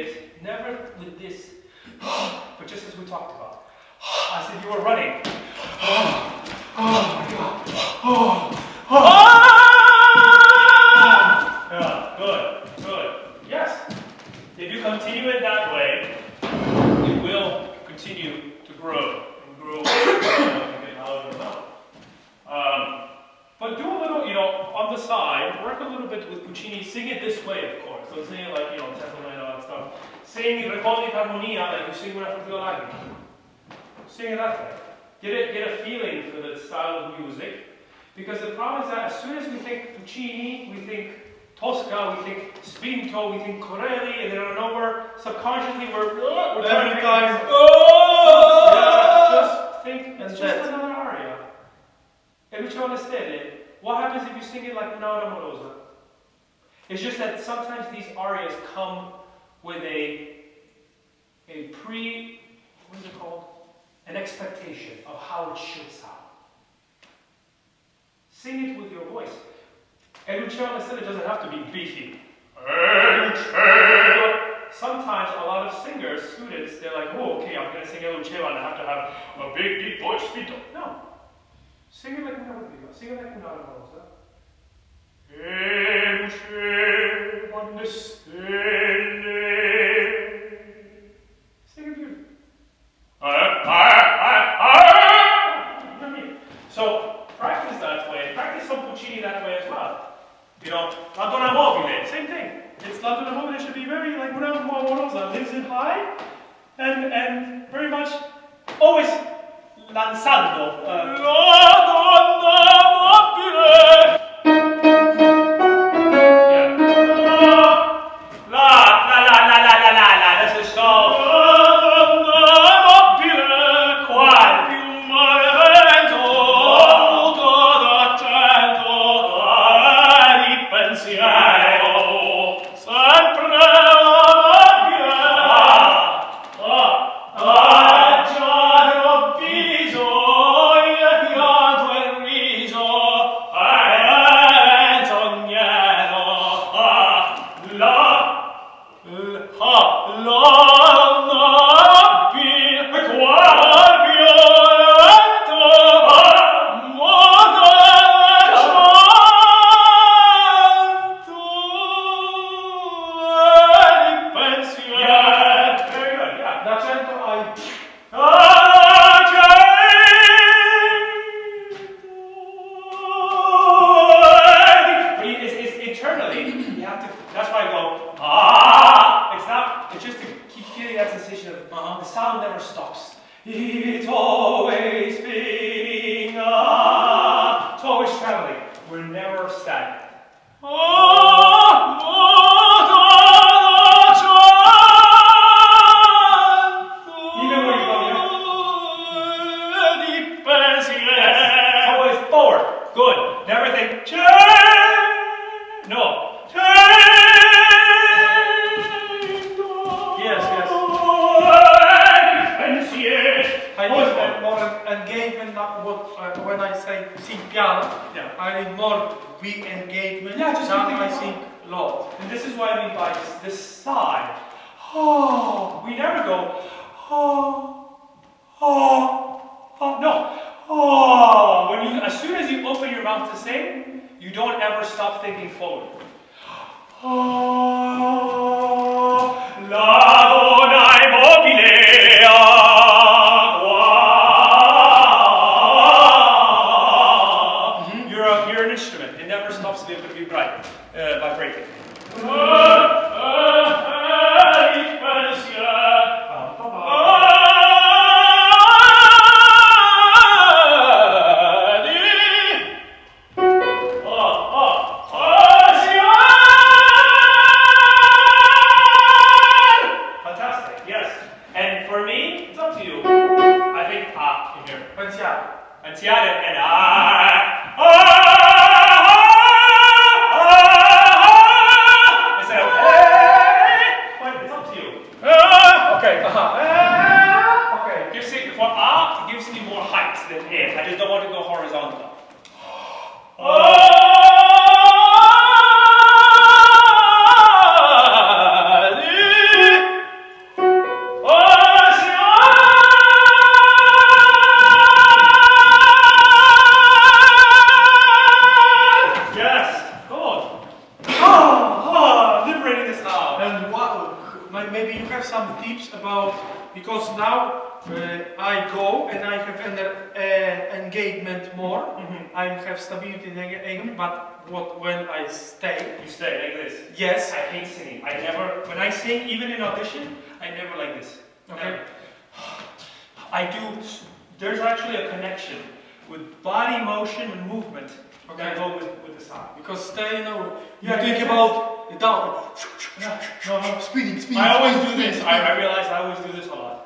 it never with this, but just as we talked about. As if you were running. Yeah, good, good. Yes. If you continue it that way, it will continue to grow and grow and get out of the mouth. But do a little, on the side, work a little bit with Puccini. Sing it this way, of course. Don't sing it like, tempo and all that stuff. Sing recording harmonia like you sing una fortuna lacrima. Sing it that way. Get a feeling for the style of music. Because the problem is that as soon as we think Puccini, we think Tosca, we think Spinto, we think Corelli, and then out of nowhere, subconsciously we're every time. Just think it's just another aria. And which you understand it. What happens if you sing it like Una Amorosa? It's just that sometimes these arias come with what is it called? An expectation of how it should sound. Sing it with your voice. And Luciano said it doesn't have to be beefy. Sometimes a lot of singers, students, they're like, oh, okay, I'm going to sing El Luceva and I have to have a big, deep voice, Spinto. No. Sing it like una Rodrigo. Sing it like una Rosa. E luceva le stelle. Sing it beautifully. So practice that way. Practice some Puccini that way as well. La Donna Mobile, same thing. It's La Donna Mobile should be very like una amorosa, lives in high, and very much always lanzando. La Donna Mobile. That's a song. maybe you have some tips about, because now I go and I have engagement more. I have stability in engagement, but when I stay? You stay like this. Yes. I hate singing. I never, when I sing, even in audition, I never like this. Okay. I do, there's actually a connection with body motion and movement that go with the sound. Because stay, you know, you think about down, spinning. I always do this. I realize I always do this a lot.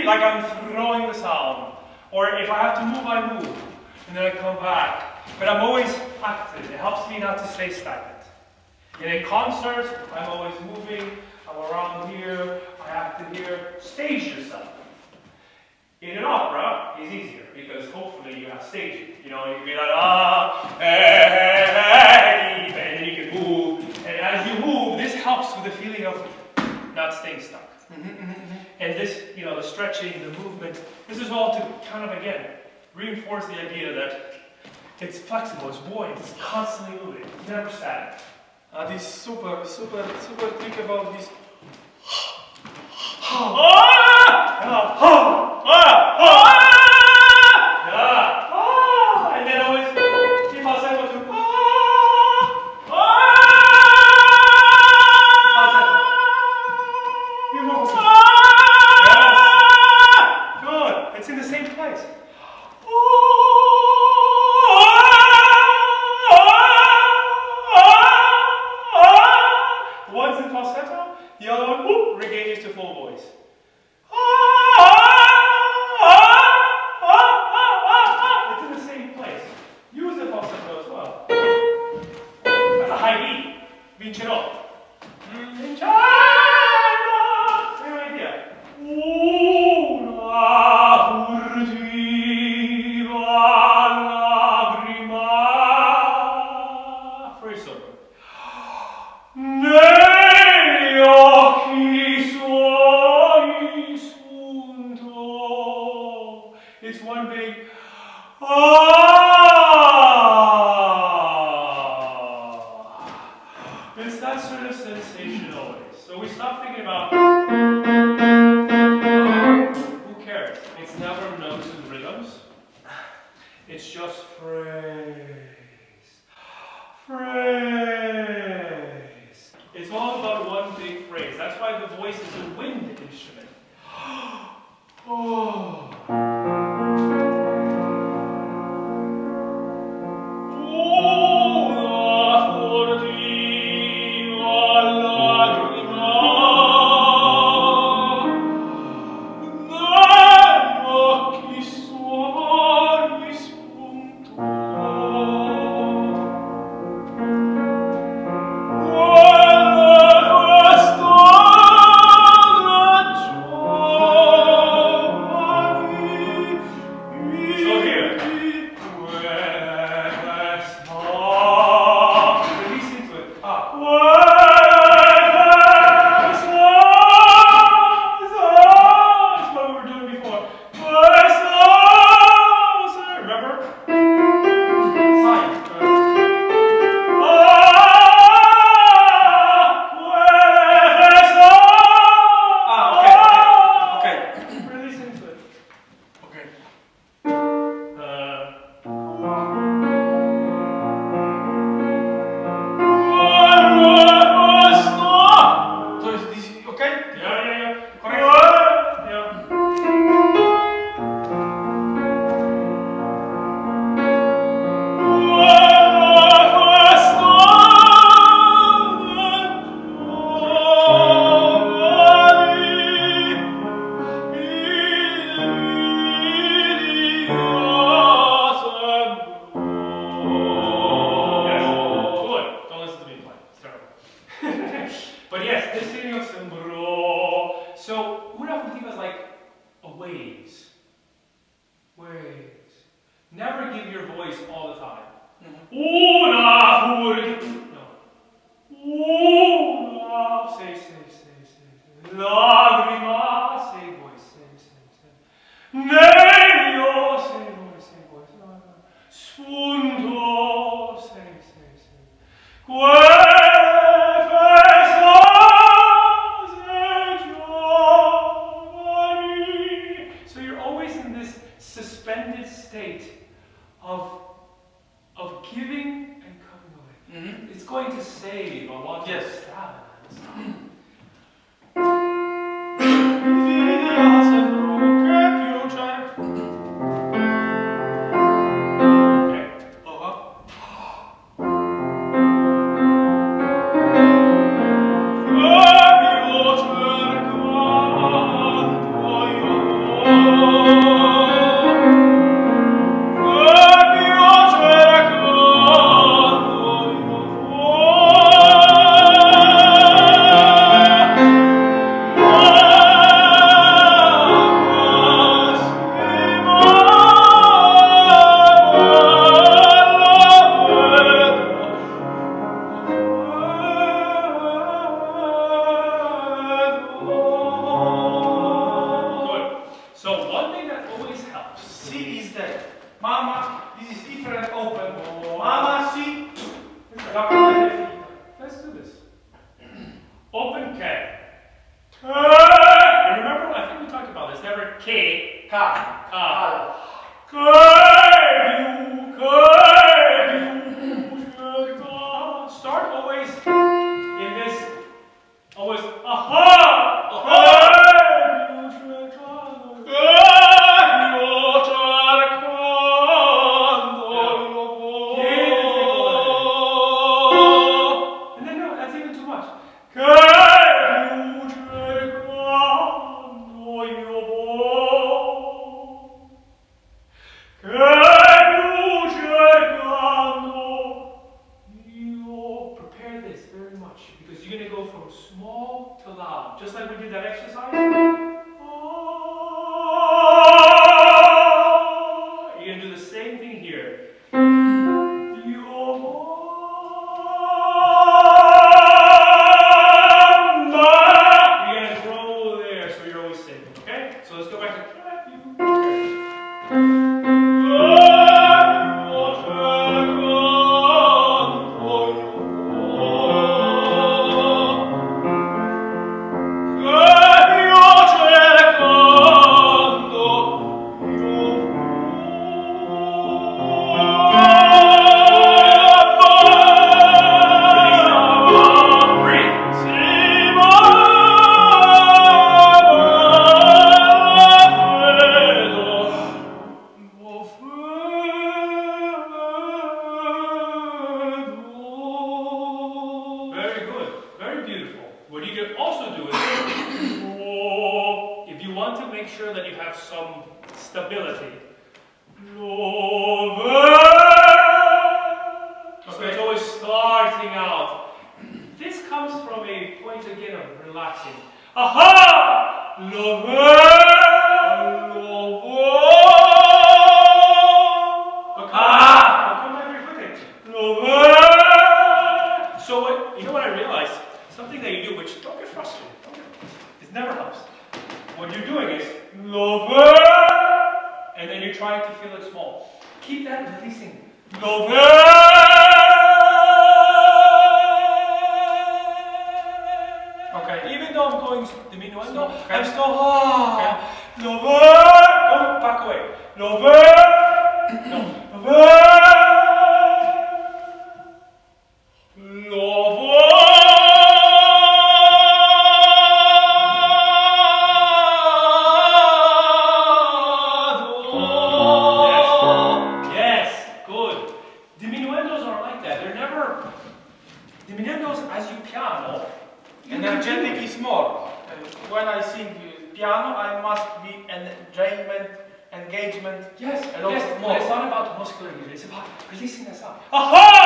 Like I'm throwing the sound. Or if I have to move, I move. And then I come back. But I'm always active. It helps me not to stay stagnant. In a concert, I'm always moving. I'm around here. I act here. Stage yourself. In an opera, it's easier because hopefully you have staging. You know, you can be like, and then you can move. And as you move, this helps with the feeling of not staying stuck. And this, you know, the stretching, the movement, this is all to kind of, again, reinforce the idea that it's flexible, it's buoyant, it's constantly moving, it's never static. This super trick about this. And then always keep falsetto to falsetto. Yes. Good. It's in the same place. One's in falsetto, the other one regains to full voice. It's in the same place. Use the falsetto as well. That's a high E. Vincerò. Vincerò. Same idea. Una furtiva lagrima. Free solo. Negli occhi suoi spunto. It's one big It's that sort of sensation always. So we stop thinking about who cares? It's never notes and rhythms. It's just phrase. Phrase. It's all about one big phrase. That's why the voice is a wind instrument. Oh. Never give your voice all the time. Lagrima, say voice, say. Negno, say voice. Spunto, say. Quel save, I want to extravagance. Let's do this. Open K. And remember, I think we talked about this. Never K. Ka. Ka. Start always in this. Always. Aha. Just like we did that exercise. You're going to do the same thing here. You're going to grow there, so you're always singing, okay? So let's go back to sure that you have some stability. So it's always starting out. This comes from a point again of relaxing. Aha! Come back very quickly. So you know what I realized? Something that you do, which don't get frustrated. It never helps. What you're doing is and then you're trying to feel it small. Keep that releasing. Okay. Even though I'm going diminuendo, okay. I'm still don't back away. Diminuendos as you piano. Energetic is more. When I sing piano, I must be engagement. Yes, a lot more. But it's not about muscular unit. It's about releasing the sound. Aha!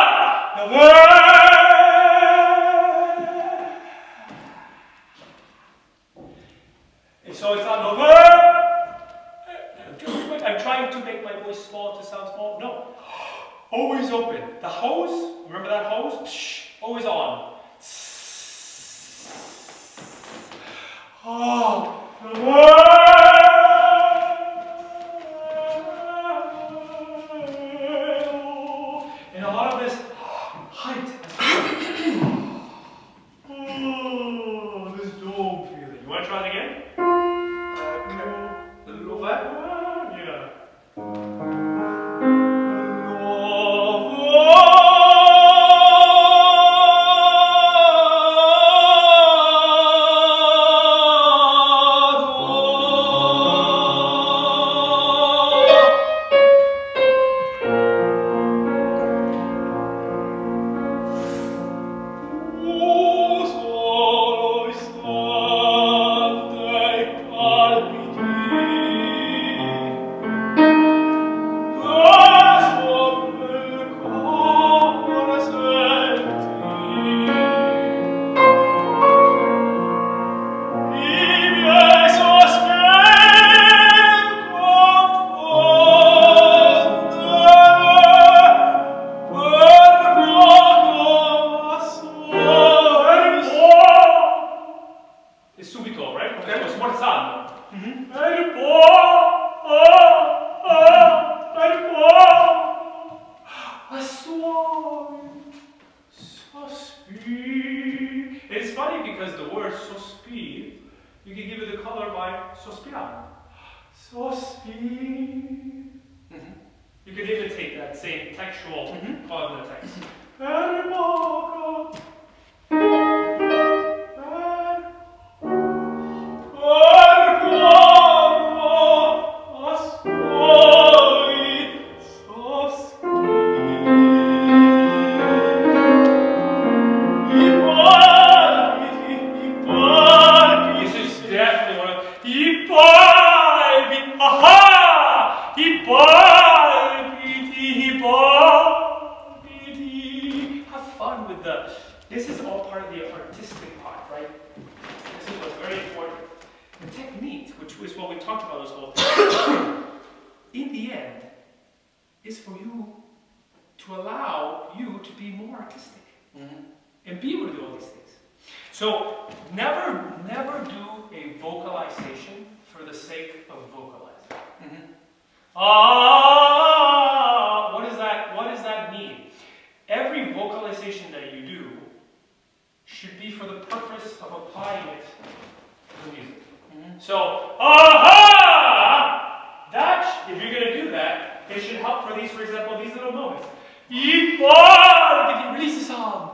So it's not I'm trying to make my voice small to sound small. No. Always open. The hose, remember that hose? Psh, always on. And a lot of this height. it's funny because the word sospir, you can give it the color by sospirare. Sospir. You can even take that same textual part of the text. This is all part of the artistic part, right? This is what's very important. The technique, which is what we talked about this whole thing, in the end, is for you to allow you to be more artistic and be able to do all these things. So never do a vocalization for the sake of vocalizing. What does that mean? Every vocalization that you do should be for the purpose of applying it to the music. So, that, if you're going to do that, it should help for these, for example, these little moments. Release the sound.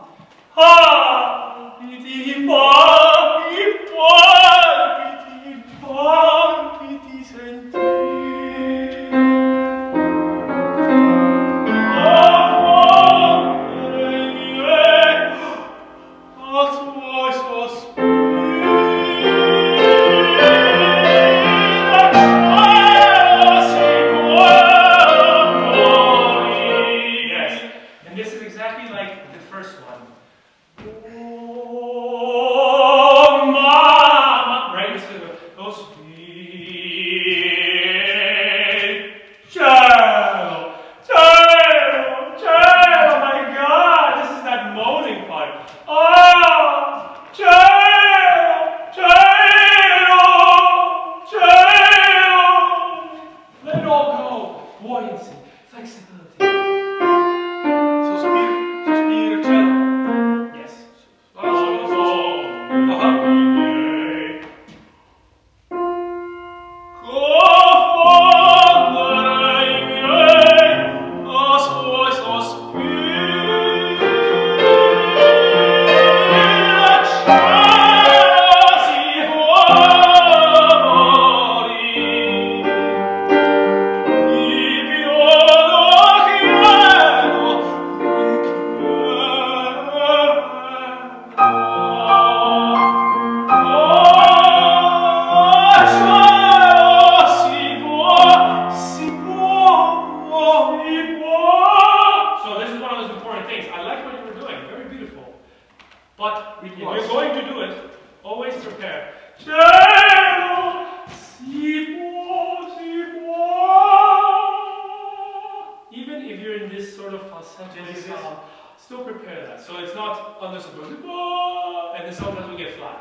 Still prepare that. So it's not under support, and then sometimes we get flat.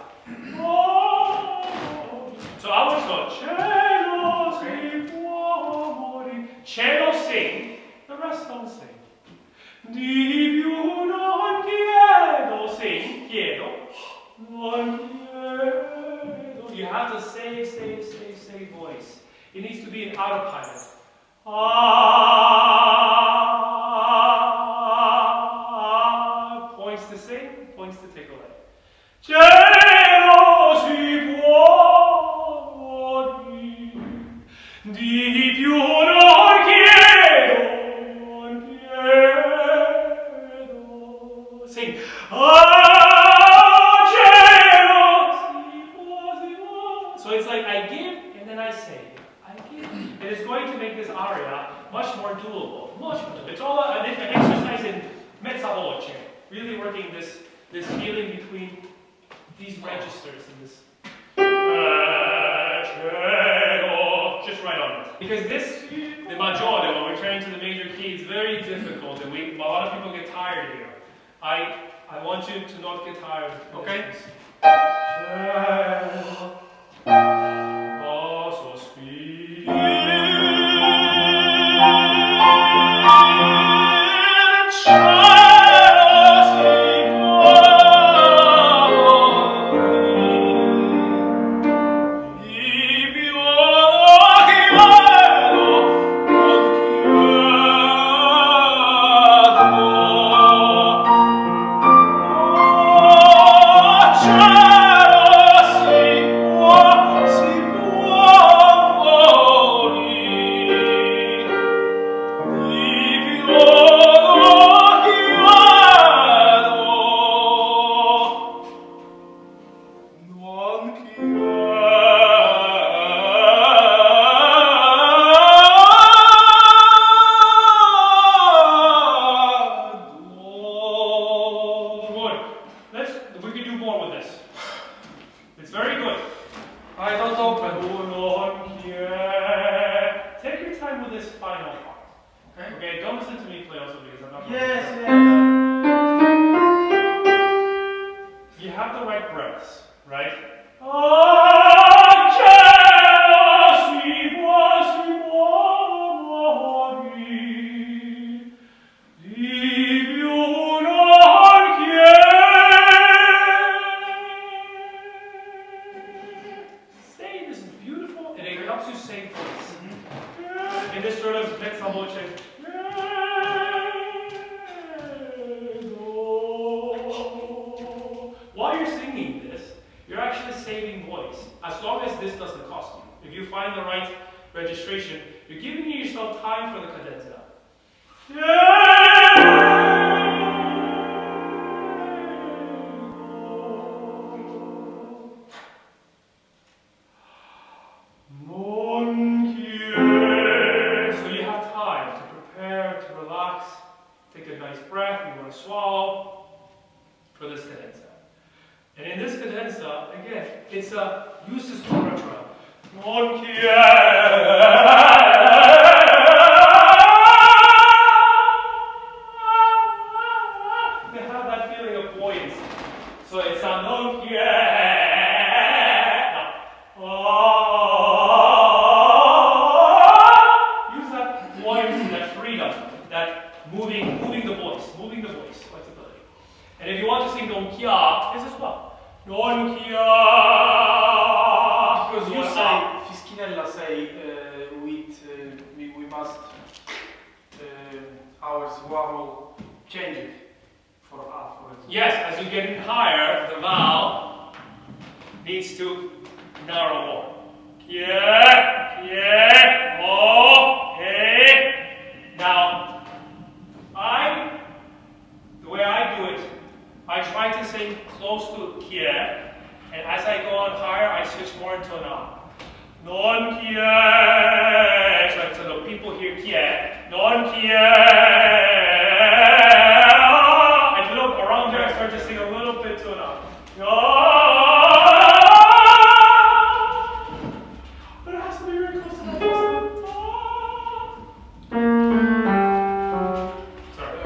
So I would go cello sing, the rest don't sing. Di più non chiedo, sing, chiedo, non chiedo. You have to say voice. It needs to be an autopilot. Points to sing, points to take away. Cielo si può di più non chiedo, sing. So it's like I give and then I say. It is going to make this aria much more doable. It's all an exercise in Mezza Voce, really working this feeling between these registers and this. Just right on it. Because this, the maggiore, when we're turning to the major key, is very difficult, and a lot of people get tired here. I want you to not get tired. Okay? In this sort of Mezza Voce. While you're singing this, you're actually saving voice. As long as this doesn't cost you. If you find the right registration, you're giving yourself time for the cadenza. So you have time to prepare, to relax, take a nice breath, you want to swallow for this cadenza. And in this cadenza, again, it's a usus repertoire. They have that feeling of buoyancy. So it's a non use that buoyancy, that freedom, that moving the voice, flexibility. And if you want to sing non chia, this as well. Non chia. Because you say, Fischinella say, we must our vowel change it for A, for example. Yes, as you get higher, the vowel needs to narrow more. Now, the way I do it, I try to sing close to kie, and as I go on higher, I switch more into an A. Non kie, so the people hear kie. Non kie. I look around there, I start to sing a little bit to an A. But it has to be very close to that first. Sorry.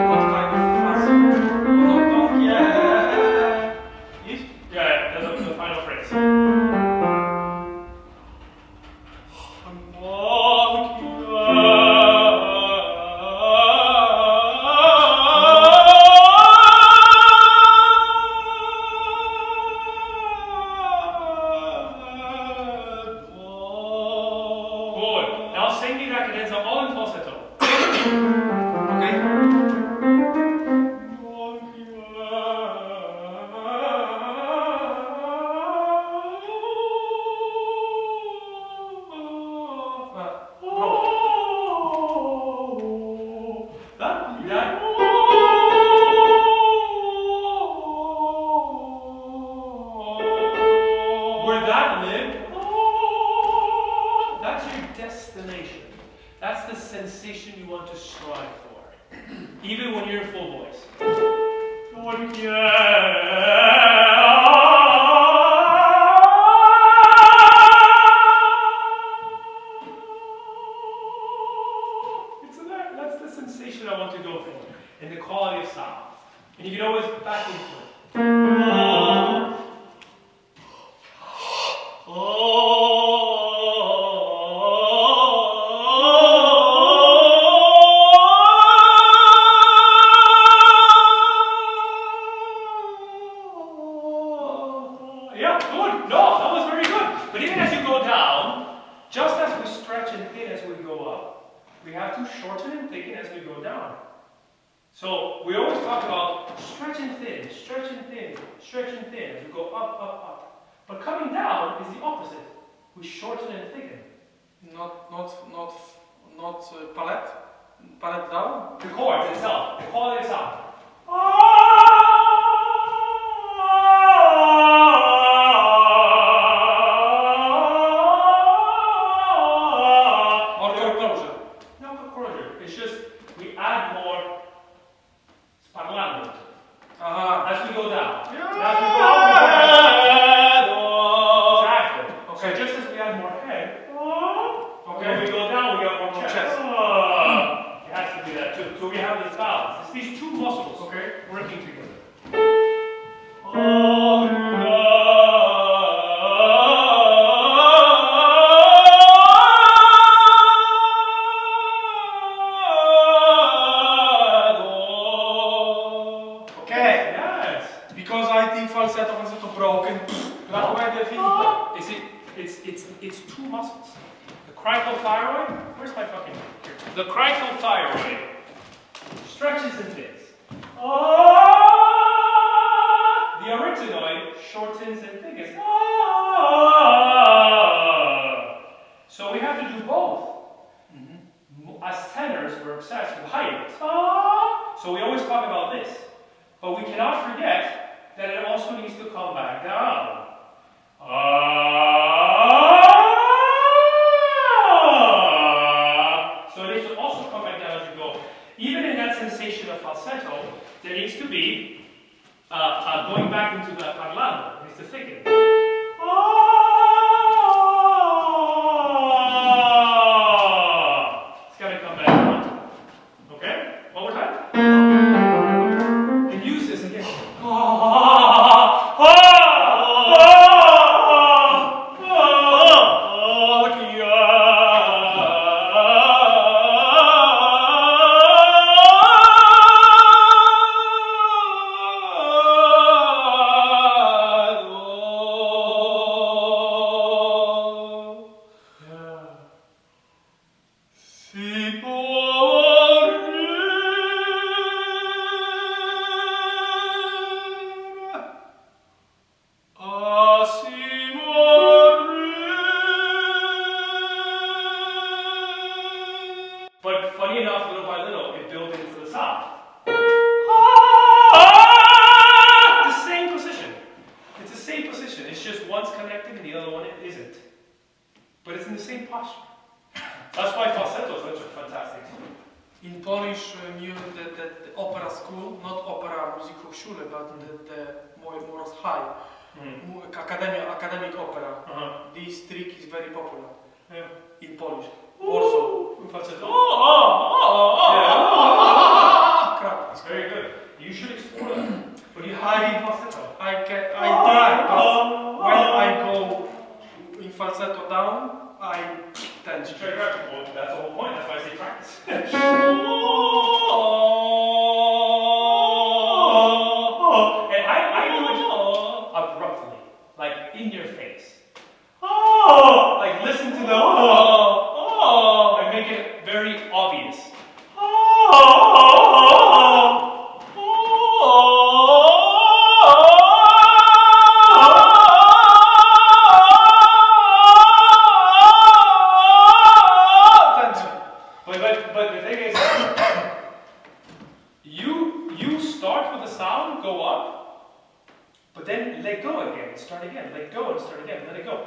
What kind of fuzz? Don't Yeah, that's the final phrase. Good. Now sing me that cadenza all in falsetto. Where that lived, that's your destination. That's the sensation you want to strive for, even when you're in full voice. That's the sensation I want to go for, and the quality of sound. And you can always back into it. Yeah, good. No, that was very good. But even as you go down, just as we stretch and thin as we go up, we have to shorten and thicken as we go down. So we always talk about stretch and thin, stretch and thin, stretch and thin. up, up, up. But coming down is the opposite. We shorten and thicken. Not palette. Palette down. The chords itself, the quality of sound. Or chord closure. No closure. It's just we add more sparlando as we go down. As we go up, exactly. Okay. So just as we add more head, when we go down, we got more chest. It has to be that too. So we have this balance. It's these two muscles, okay, working together. Falsetto broken. It's two muscles. The cricothyroid. Where's my fucking? Here. The cricothyroid stretches and fits. The arytenoid shortens and thickens. So we have to do both. As tenors, we're obsessed with height. So we always talk about this, but we cannot forget that it also needs to come back down. So it needs to also come back down as you go. Even in that sensation of falsetto, there needs to be going back into the parlando. It needs to thicken. It's got to come back down. Okay? One more time. And use this again. But funny enough, little by little, it builds into the sound. The same position. It's the same position. It's just one's connected and the other one isn't. But it's in the same posture. That's why falsetto is such a fantastic song. In Polish, the opera school, not opera Musikhochschule, but the more high, academic opera. This trick is very popular in Polish. Also, falsetto. Crap. It's very good. You should explore that. But you have falsetto. I try, but when I go in falsetto down, I tend to. Well, that's the whole point. That's why I say practice. And I do it abruptly, like in your face. Like listen to the like make it very obvious. But the thing is, you start with the sound, go up, but then let go again and start again. Let go and start again. Let it go.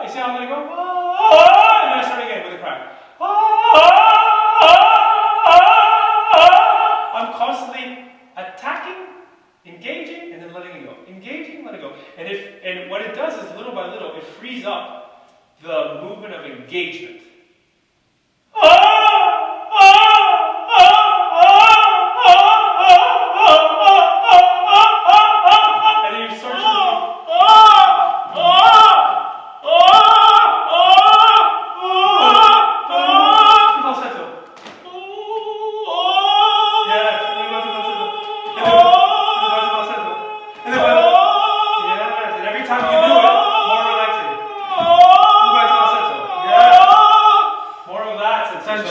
You see how I'm letting go? And then I start again with a crack. I'm constantly attacking, engaging, and then letting it go. Engaging, let it go. And what it does is little by little, it frees up the movement of engagement. And then you start to falsetto. Yeah, you go to falsetto. And then you go to falsetto. And then and every time you do it, more relaxing. More of that sensation.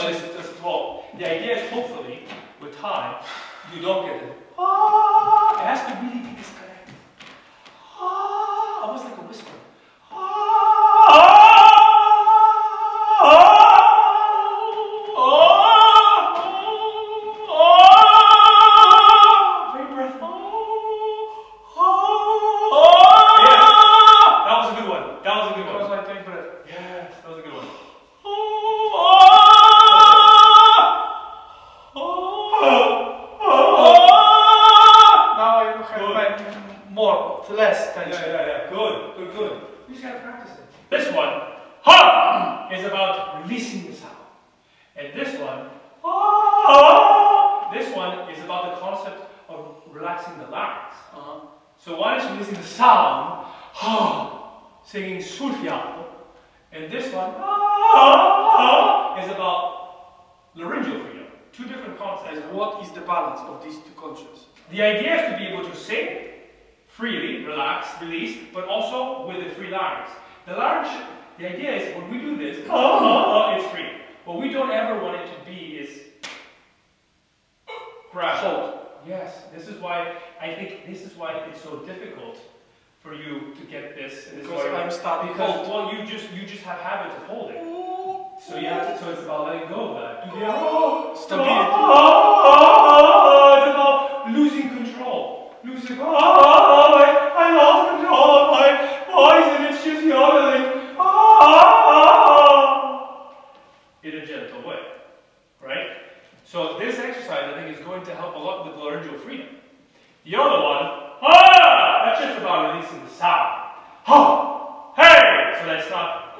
lot less tension. Yeah. Good. You just gotta practice it. This one, ha, is about releasing the sound. And this one, ah, this one is about the concept of relaxing the larynx. So one is releasing the sound, ha, singing sulfiato. And this one, is about laryngeal freedom. Two different concepts. And what is the balance of these two concepts? The idea is to be able to sing freely, relaxed, released, but also with a free larynx. The larynx, the idea is when we do this, it's free. What we don't ever want it to be is hold. Yes, this is why I think this is why it's so difficult for you to get this. And this because I'm starting because well, you just have habits of holding. So you have to, so it's about letting go of that. Stability. It's about losing control. I lost control of my voice and it's just yodeling. In a gentle way, right? So this exercise, I think, is going to help a lot with laryngeal freedom. The other one, that's just about releasing the sound. Hey! So that's not,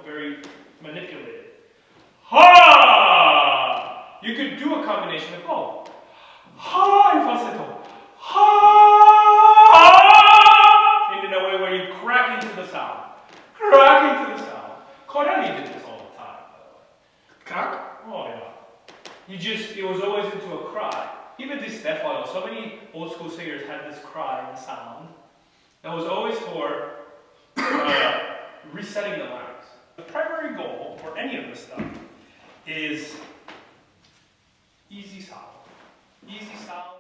very manipulated. You could do a combination of both. In falsetto. In a way where you crack into the sound. Corelli did this all the time, by the way. Crack? Oh yeah. It was always into a cry. Even Di Stefano, so many old school singers had this cry sound. That was always for resetting the larynx. The primary goal for any of this stuff is easy sound. Easy sound.